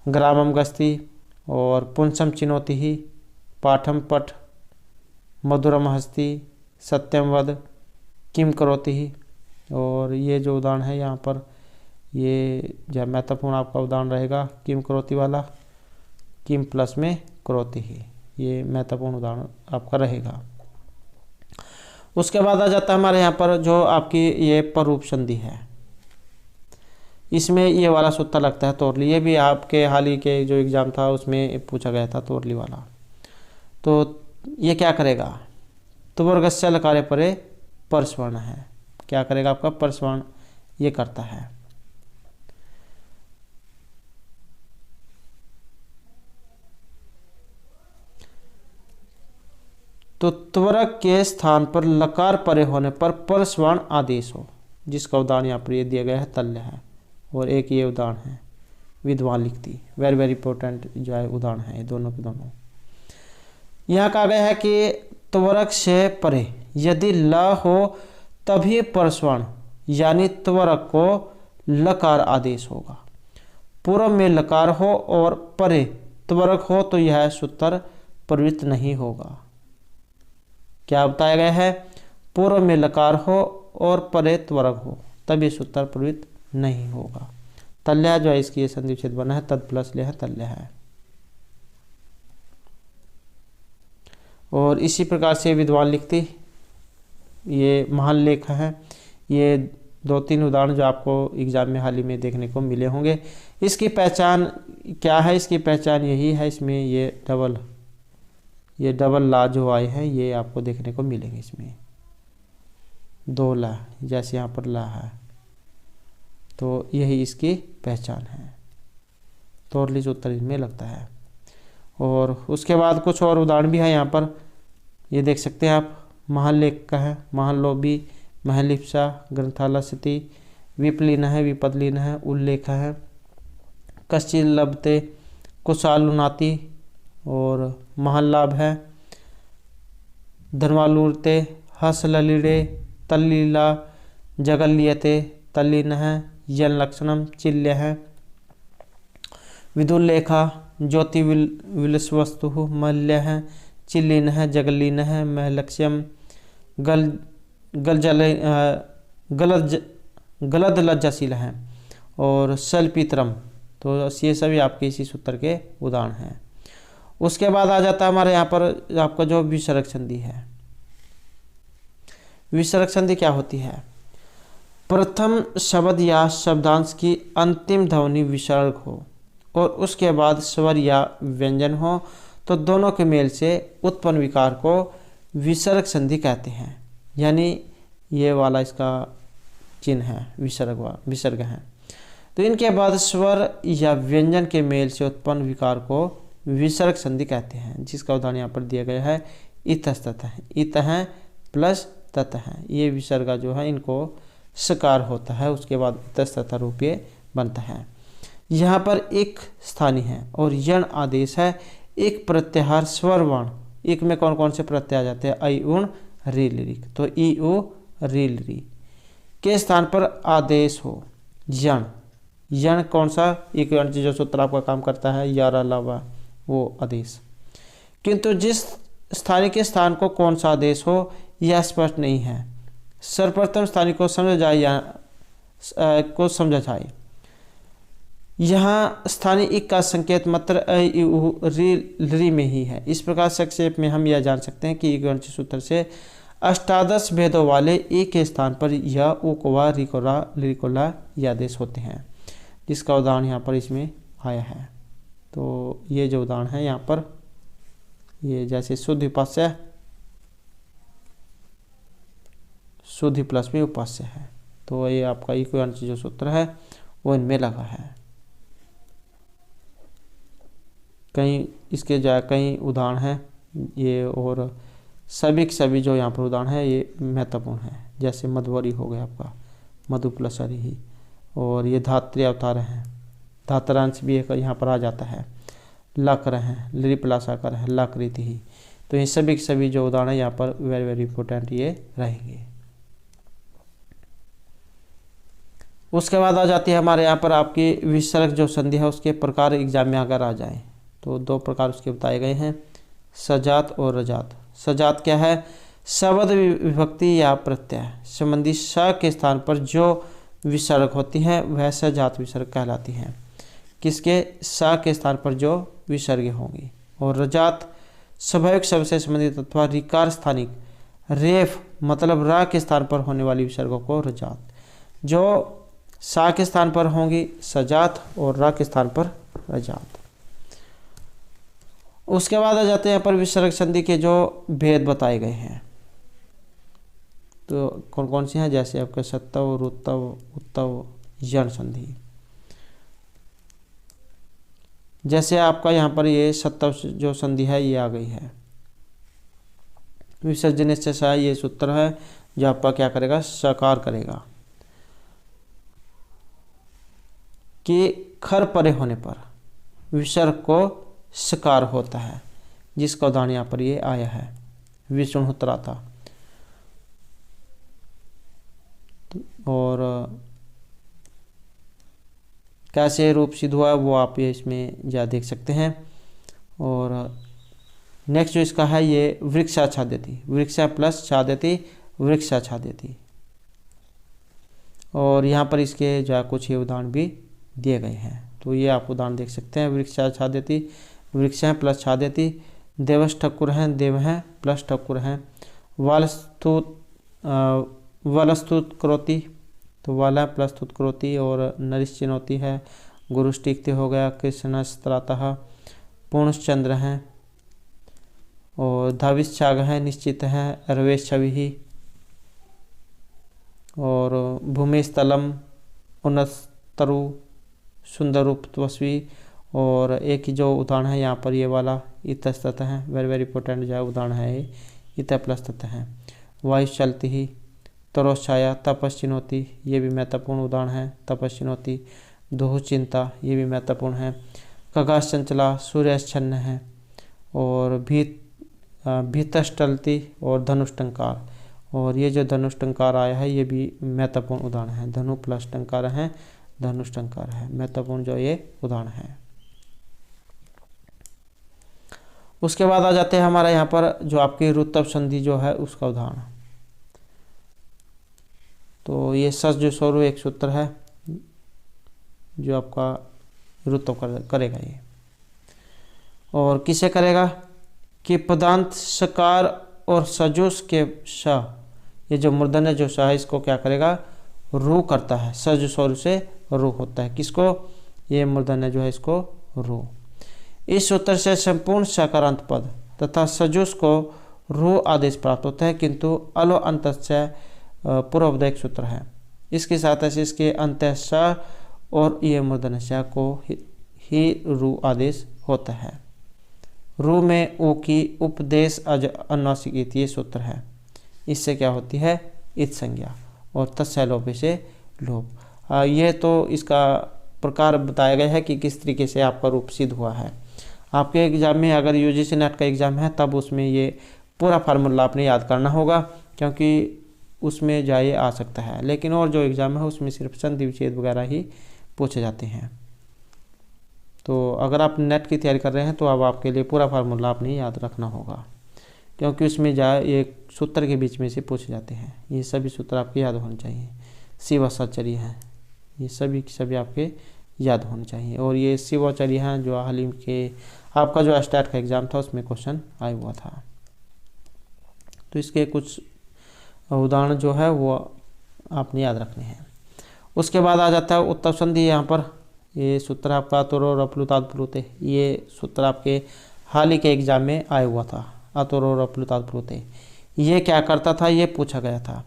Speaker 1: ग्रामम गस्ती, और पुंसम चिनोति ही, पाठम पठ, मधुरम हस्ती, सत्यम वद, किम करोति ही। और ये जो उदाहरण है यहाँ पर, ये जो महत्वपूर्ण आपका उदाहरण रहेगा किम करोति वाला, किम प्लस में करोति ही, ये महत्वपूर्ण उदाहरण आपका रहेगा। उसके बाद आ जाता है हमारे यहाँ पर जो आपकी ये परूप संधि है। इसमें ये वाला सूत्र लगता है तोरली। ये भी आपके हाल ही के जो एग्ज़ाम था उसमें पूछा गया था तोरली वाला। तो ये क्या करेगा, त्वर्गस्य लकारे परे परस्वर्ण है, क्या करेगा आपका परस्वर्ण ये करता है। तो त्वरक के स्थान पर लकार परे होने पर परस्वर्ण आदेश हो, जिसका उदाहरण यहाँ पर ये दिया गया है तल्य है, और एक ये उदाहरण है विद्वान लिखती। वेरी वेरी इंपॉर्टेंट जो है उदाहरण है ये दोनों के दोनों। यहाँ कहा गया है कि त्वरक से परे यदि ल हो तभी परस्वर्ण यानी त्वरक को लकार आदेश होगा। पूर्व में लकार हो और परे त्वरक हो तो यह सूत्र प्रवृत्त नहीं होगा। क्या बताया गया है, पूर्व में लकार हो और परे त्वरक हो तभी सूत्र प्रवृत्त नहीं होगा। तल्य जो है इसकी संधि विच्छेद बना है, तद प्लस ले है तल्य है। और इसी प्रकार से विद्वान लिखती ये महान लेख है। ये 2-3 उदाहरण जो आपको एग्जाम में हाल ही में देखने को मिले होंगे। इसकी पहचान क्या है, इसकी पहचान यही है, इसमें ये डबल ला जो आए हैं ये आपको देखने को मिलेंगे। इसमें 2 ला जैसे यहाँ पर ला है, तो यही इसकी पहचान है। तोरली सूत्र इनमें लगता है। और उसके बाद कुछ और उदाहरण भी है यहाँ पर, ये देख सकते हैं आप। महान लेख का है, महान लोभी, महलिप्सा, ग्रंथालस्यति, विपलीन है, विपदलीन है, उल्लेख है, कश्चित लभते, कुशालुनाति और महान लाभ है, धर्मालूरते, हस ललिड़े, तल्लीला, जगल्लियते, तल्लीन है, यन लक्षणम, चिल्य है, विदुल्लेखा, ज्योति विलसवस्तु, मल्य है, चिल्लीन है, जगलीन है, महलक्ष्यम, गलद लज्जाशील है और सल्पित्रम। तो ये सभी आपके इसी सूत्र के उदाहरण हैं। उसके बाद आ जाता है हमारे यहाँ पर आपका जो विसर्ग संधि है। विसर्ग संधि क्या होती है, प्रथम शब्द या शब्दांश की अंतिम ध्वनि विसर्ग हो और उसके बाद स्वर या व्यंजन हो तो दोनों के मेल से उत्पन्न विकार को विसर्ग संधि कहते हैं। यानी ये वाला इसका चिन्ह है, विसर्ग है। तो इनके बाद स्वर या व्यंजन के मेल से उत्पन्न विकार को विसर्ग संधि कहते हैं, जिसका उदाहरण यहाँ पर दिया गया है इतस्तत है। इत है प्लस तत है, ये विसर्ग जो है इनको सकार होता है, उसके बाद इतस्तत रूप ये बनता है। यहाँ पर एक स्थानीय है और यण आदेश है, एक प्रत्याहार स्वर वर्ण। एक में कौन कौन से प्रत्यय आ जाते हैं, ऐ उण री लिरिक। तो ई उ री री के स्थान पर आदेश हो यण। यण कौन सा, एक यण जो सूत्र आपका काम करता है यारा लावा वो आदेश। किंतु जिस स्थानीय के स्थान को कौन सा आदेश हो यह स्पष्ट नहीं है। सर्वप्रथम स्थानीय को समझा जाए यहाँ स्थानीय एक का संकेत मात्र ऐ उ री में ही है। इस प्रकार संक्षेप में हम यह जान सकते हैं कि गणित सूत्र से अष्टादश भेदों वाले ए के स्थान पर यह उकवा रिकोला ये आदेश होते हैं, जिसका उदाहरण यहाँ पर इसमें आया है। तो ये जो उदाहरण है यहाँ पर, ये जैसे शुद्ध उपास्य, शुद्ध प्लस में उपास्य है, तो ये आपका इक्विवेलेंट जो सूत्र है वो इनमें लगा है। कई इसके कई उदाहरण हैं ये, और सभी के सभी जो यहाँ पर उदाहरण है ये महत्वपूर्ण है। जैसे मधुवरी हो गया आपका, मधु प्लस हरि ही, और ये धात्री अवतार हैं, धातरांश भी एक यहाँ पर आ जाता है, लक्र हैं, लिरि प्लस आकर है, लकृति ही। तो ये सभी के सभी जो उदाहरण है यहाँ पर वेरी वेरी इंपॉर्टेंट ये रहेंगे। उसके बाद आ जाती है हमारे यहाँ पर आपकी विसर्ग जो संधि है उसके प्रकार एग्जाम में अगर आ जाए तो 2 प्रकार उसके बताए गए हैं, सजात और रजात। सजात क्या है, शब्द विभक्ति या प्रत्यय संबंधी स के स्थान पर जो विसर्ग होती हैं वह सजात विसर्ग कहलाती हैं। किसके, स के स्थान पर जो विसर्ग होंगी। और रजात स्वाभाविक शब्द से संबंधित अथवा रिकार स्थानिक रेफ मतलब रा के स्थान पर होने वाली विसर्गों को रजात। जो सा के स्थान पर होंगी सजात और रा के स्थान पर रजात। उसके बाद आ जाते हैं यहाँ पर विसर्ग संधि के जो भेद बताए गए हैं। तो कौन कौन सी हैं, जैसे आपके सत्तव, रुतव, उत्तव, यण संधि। जैसे आपका यहाँ पर ये सत्तव जो संधि है ये आ गई है। विसर्जन से ये सूत्र है जो आपका क्या करेगा, सकार करेगा कि खर परे होने पर विसर्ग को सकार होता है, जिसका उदाहरण यहाँ पर ये आया है विष्णुत्रा था। और कैसे रूप सिद्ध हुआ वो आप ये इसमें जा देख सकते हैं। और नेक्स्ट जो इसका है ये वृक्षा छाद्यति, वृक्षा प्लस छाद्यति, वृक्षा छाद्यति। और यहाँ पर इसके जो कुछ ये उदाहरण भी दिए गए हैं, तो ये आप उदाहरण देख सकते हैं। वृक्षा छाद्यति, वृक्ष हैं प्लस छाद्यति, देवश ठक्कुर हैं, देव हैं प्लस ठक्कुर हैं, वलस्तुत करोति, तो वाला प्लस तुत करोति, और नरिश्चिनोति है, गुरुष्टिक्ति हो गया, कृष्णस्त्रातः, पूर्णचंद्र हैं, और धाविश्चाग है, निश्चित है, रवेश छवि, और भूमिस्थलम, उन्नतरु, सुंदरूप तस्वी। और एक ही जो उदाहरण है यहाँ पर ये वाला इतस्तत है, वेरी वेरी इंपॉर्टेंट जो उदाहरण है ये इत प्लस तत है। वायु चलती ही, तरोच्छाया, तपस्चिनोति, ये भी महत्वपूर्ण उदाहरण है, तपस्चिनोति। दोह चिंता, ये भी महत्वपूर्ण है। खगास चंचला, सूर्याच्छन्न है, और भीतष्टलती और धनुष्टंकार, और ये जो धनुष्टंकार आया है ये भी महत्वपूर्ण उदाहरण है। धनु प्लस टंकार है, धनुष्टंकार है, महत्वपूर्ण जो ये उदाहरण है। उसके बाद आ जाते हैं हमारा यहाँ पर जो आपकी रुतव संधि जो है उसका उदाहरण। तो ये सस जो स्वरू एक सूत्र है जो आपका रुतव करेगा ये, और किसे करेगा कि पदांत सकार और सजुस के श, ये जो मूर्धन्य जो श है इसको क्या करेगा, रू करता है। सज स्वरू से रू होता है, किसको, ये मूर्धन्य जो है इसको रू। इस सूत्र से संपूर्ण सकारांत पद तथा सजुस को रू आदेश प्राप्त होता है, किंतु अलो अंत से पूर्वोदय सूत्र है। इसके साथ ऐसे इसके अंत स और ये मूर्धन्य स को ही रू आदेश होता है। रू में ऊ की उपदेश अज अनुनासिक ये सूत्र है, इससे क्या होती है इत संज्ञा, और तत्स्य लोपे से लोप। यह तो इसका प्रकार बताया गया है कि किस तरीके से आपका रूप सिद्ध हुआ है। आपके एग्जाम में अगर यूजीसी नेट का एग्ज़ाम है तब उसमें ये पूरा फार्मूला आपने याद करना होगा, क्योंकि उसमें जाए आ सकता है। लेकिन और जो एग्ज़ाम है उसमें सिर्फ संधि विच्छेद वगैरह ही पूछे जाते हैं। तो अगर आप नेट की तैयारी कर रहे हैं तो अब आपके लिए पूरा फार्मूला आपने याद रखना होगा, क्योंकि उसमें जाए एक सूत्र के बीच में से पूछे जाते हैं। ये सभी सूत्र आपके याद होने चाहिए। शिवाचार्य हैं, ये सभी आपके याद होने चाहिए। और ये शिवाचार्य हैं जो हाल ही के आपका जो स्टेट का एग्ज़ाम था उसमें क्वेश्चन आया हुआ था। तो इसके कुछ उदाहरण जो है वो आपने याद रखने हैं। उसके बाद आ जाता है उत्तव संधि। यहाँ पर ये सूत्र आपका अतुरो रप्लुतात् प्लुते, ये सूत्र आपके हाल ही के एग्ज़ाम में आया हुआ था। अतुरो रप्लुतात् प्लुते ये क्या करता था, ये पूछा गया था।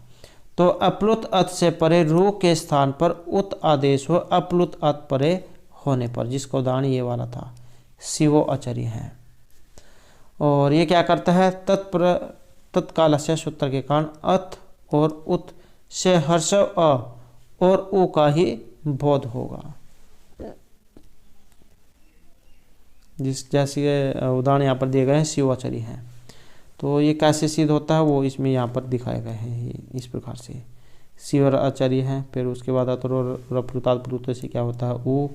Speaker 1: तो अप्लुत अत से परे रू के स्थान पर उत आदेश हो अप्लुत अत परे होने पर, जिसका उदाहरण ये वाला था शिवो आचार्य है। और ये क्या करता है, तत्काल से सूत्र के कारण अत और उत से हर्ष अ और उ का ही बोध होगा। जिस जैसे उदाहरण यहाँ पर दिए गए हैं शिवाचार्य हैं। तो ये कैसे सिद्ध होता है वो इसमें यहाँ पर दिखाए गए हैं इस प्रकार से। शिवर आचार्य हैं, फिर उसके बाद रप्लुतात् प्लुते से क्या होता है उ,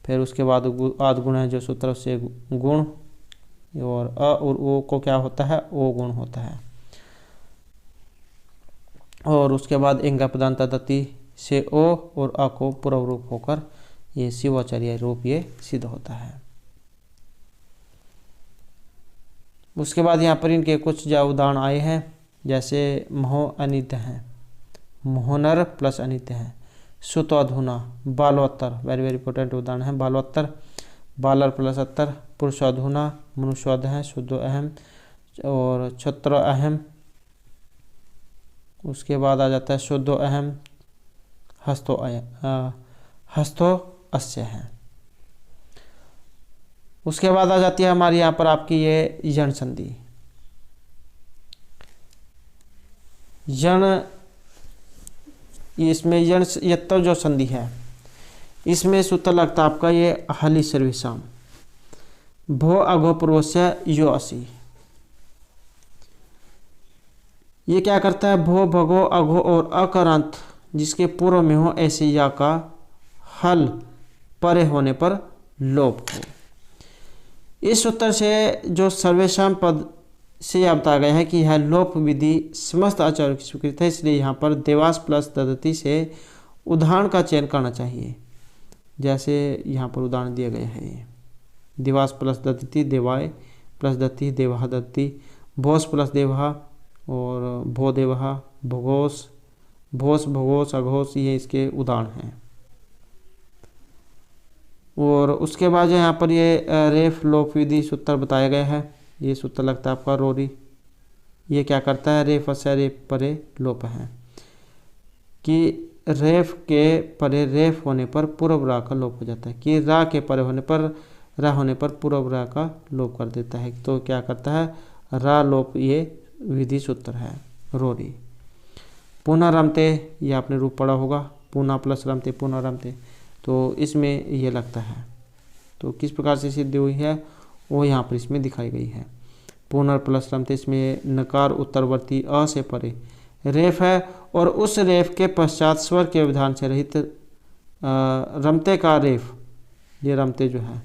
Speaker 1: फिर उसके बाद आद गुण है जो सूत्र से गुण, और अ और ओ को क्या होता है ओ गुण होता है। और उसके बाद इंगा पदांत दति से ओ और अ को पूर्व रूप होकर ये शिवाचार्य रूप ये सिद्ध होता है। उसके बाद यहाँ पर इनके कुछ जो उदाहरण आए हैं, जैसे मोह अनित्य हैं, मोहनर प्लस अनित्य हैं, सुतोधुना, बालोत्तर, वेरी वेरी इंपॉर्टेंट उदाहरण है बालोत्तर, बालर प्लस अत्तर, पुरुषोधुना, मनुष्योध है, शुद्धो अहम और छत्रो अहम। उसके बाद आ जाता है शुद्धो अहम, हस्तो अस्य है। उसके बाद आ जाती है हमारी यहाँ पर आपकी ये यण संधि। यण, इसमें यण यत्तर जो संधि है इसमें सूत्र लगता है आपका ये हली सर्विसाम, भो अघो पूर्वस्य यो असी। ये क्या करता है, भो भगो अघो और अकरांत जिसके पूर्व में हो ऐसे या का हल परे होने पर लोप हो। इस सूत्र से जो सर्वेशम पद से यह बताया गया है कि यह लोप विधि समस्त आचार्यों की स्वीकृत है, इसलिए यहाँ पर देवास प्लस ददति से उदाहरण का चयन करना चाहिए। जैसे यहाँ पर उदाहरण दिए गए हैं, देवास प्लस ददति, देवाय प्लस दत्ति, देवहा दत्ति, भोस प्लस देवहा और भो देवहा, भोगोस, भोस भोगोस, अघोस, ये इसके उदाहरण हैं। और उसके बाद जो यहाँ पर ये रेफ लोप विधि सूत्र बताया गया है, ये सूत्र लगता है आपका रोरी। ये क्या करता है, रेफ से रेफ परे लोप है कि रेफ के परे रेफ होने पर पूर्व रा का लोप हो जाता है, कि रा के परे होने पर रा होने पर पूर्व रा का लोप कर देता है। तो क्या करता है, रा लोप, ये विधि सूत्र है रोरी। पुनः रमते, ये आपने रूप पढ़ा होगा, पुनः प्लस रमते, पुनः रमते, तो इसमें ये लगता है। तो किस प्रकार से सिद्धि हुई है वो यहाँ पर इसमें दिखाई गई है। पुनः प्लस रमते, इसमें नकार उत्तरवर्ती अ से परे रेफ है और उस रेफ के पश्चात स्वर के विधान से रहित रमते का रेफ, ये रमते जो है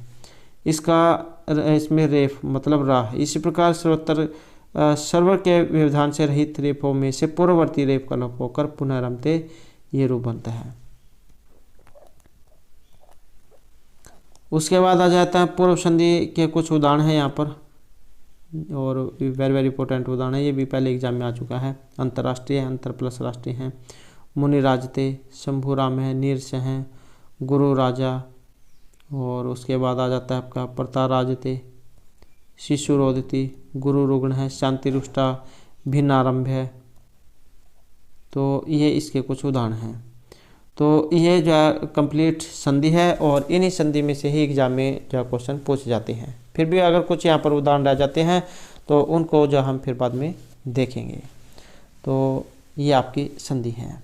Speaker 1: इसका इसमें रेफ मतलब रा है। इसी प्रकार सर्वोत्तर सर्वर के व्यवधान से रहित रेफों में से पूर्ववर्ती रेफ का लोप होकर पुनः रमते ये रूप बनता है। उसके बाद आ जाता है पूर्व संधि के कुछ उदाहरण हैं यहाँ पर, और वेरी वेरी इंपॉर्टेंट उदाहरण है, ये भी पहले एग्जाम में आ चुका है। अंतर्राष्ट्रीय, अंतर प्लस राष्ट्रीय हैं, मुनि राजते, शंभु राम है, नीरस हैं, गुरु राजा, और उसके बाद आ जाता है आपका प्रता राजते, शिशु रोदती, गुरु रुग्ण है, शांति रुष्टा, भिन्न आरंभ है। तो ये इसके कुछ उदाहरण हैं। तो ये जो है कंप्लीट संधि है और इन्हीं संधि में से ही एग्जाम में जो क्वेश्चन पूछे जाते हैं। फिर भी अगर कुछ यहाँ पर उदाहरण रह जाते हैं तो उनको जो हम फिर बाद में देखेंगे। तो ये आपकी संधि है।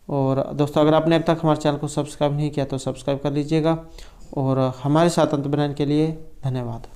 Speaker 1: और दोस्तों, अगर आपने अब तक हमारे चैनल को सब्सक्राइब नहीं किया तो सब्सक्राइब कर लीजिएगा और हमारे साथ अंत बनाने के लिए धन्यवाद।